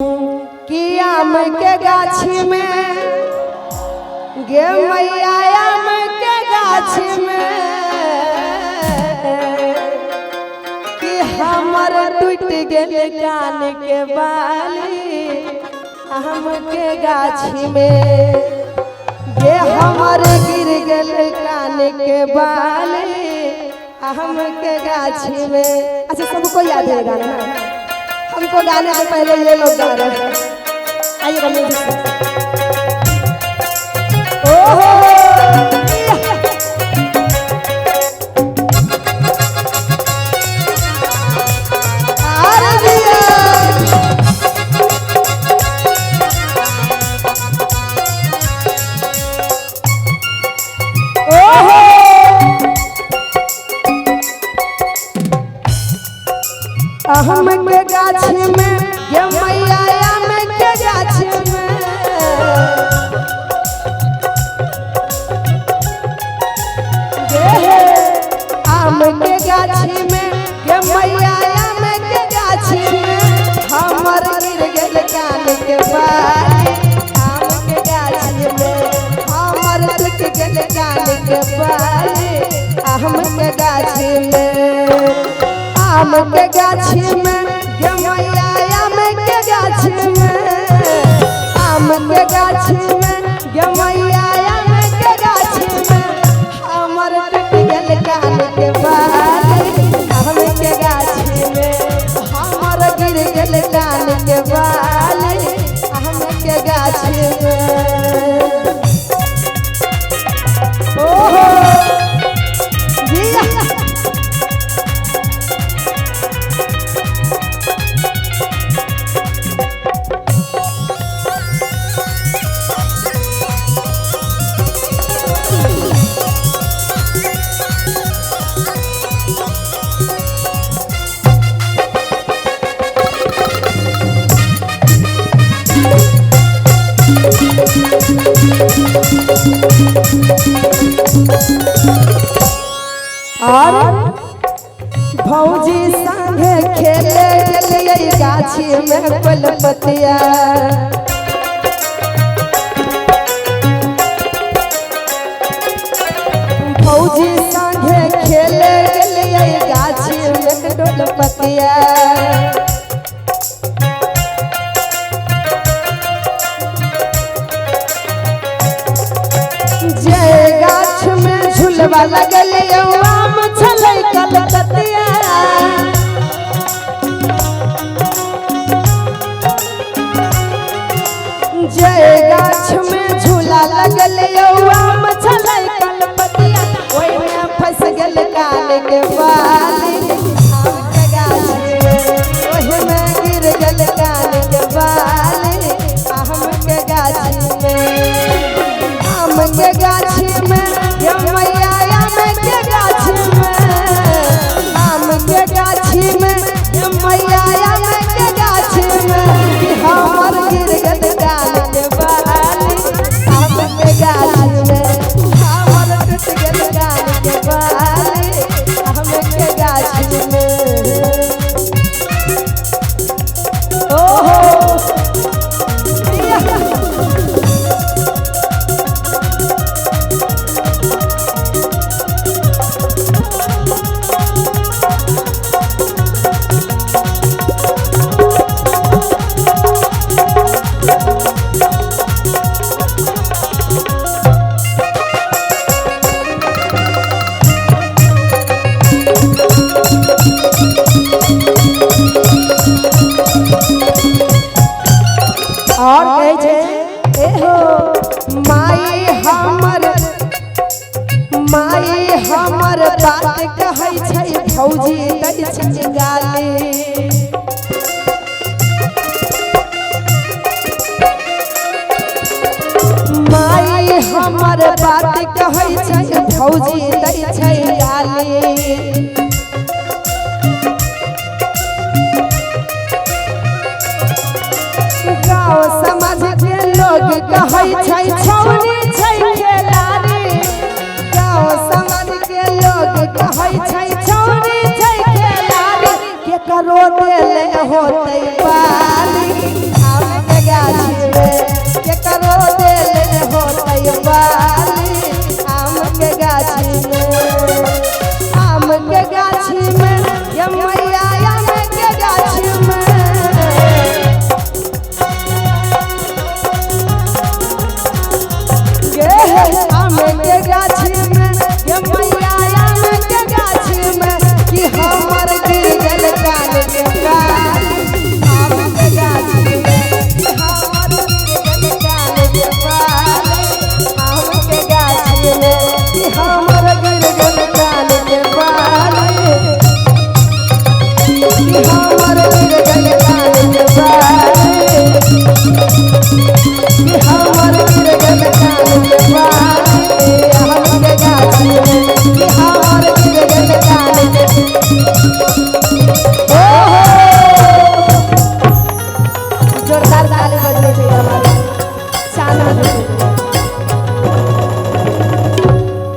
कि आम के गाछी में गे मैया आम के गाछी में कि हमर टूट गेल कान के बाली आम के गाछी में गे हमर गिर गेल कान के बाली आम के गाछी में। अच्छा सबको याद है गाना ना? हमको गाने से पहले ये लोग गा रहे हैं। आइएगा म्यूजिक से। ओहो हम के गाछी में ये मैया आम के गाछी में आम के गाछी में ये मैया आम के गाछी में हमर गिर गेल कान के बाली आम के गाछी में हमर टूट गेल कान के बाली आम के गाछी में। आम के गाछी में गे मैया आम के गाछी में आम के गाछी में गे मैया आम के गाछी में हमर टूट गेल कान के बाली आम के गाछी में हमर गिर गेल कान के बाली आम के गाछी में। ओहो और भौजी संगे खेले गेलिए गाछी में पलपतिया भौजी संगे खेले गेलिए गाछी में डोलपतिया जे गाछ में झुलवा लगल आम छलै कलकतिया जे गाछ में झूला लगल आम छलै कलकतिया ओहि में फंस गेल कान के बाली आम के गाछी में ओहि में गिर गेल कान के बाली आम के गाछी में। आम के गाछी में ये मैया आम के गाछी में आम के गाछी में ये मैया आम के गाछी में कि हमर गिर गेल कान के बाली आम के गाछी में हमर टूट गेल कान के बाली आम के गाछी में। ओहो और कहे एहो माई हमर बात कहै छै भौजी दै छै गाली माई हमर बात कहै छै भौजी दै छै गाली गाँव समाज के लोग कहै छै छौनी छै खेलारी गाँव समाज के लोग कहै छै छौनी छै खेलारी केकरो देले होतै बाली में के करो देले होतै बाली आम के गाछी में आम के गाछी में ये मैया आम के गाछी में आम के गाछी में ये मैया आम के गाछी में कि हमर गिर गेल कान के बाली आम के गाछी में कि हमर गिर गेल कान के बाली आम के गाछी में कि हमर गिर गेल कान के बाली कि हमर गिर गेल कान के बाली कि हमर गिर गेल कान के बाली आम के गाछी में कि हमर गिर गेल कान के जोरदार ताली बजने चाहिए हमारे शान में।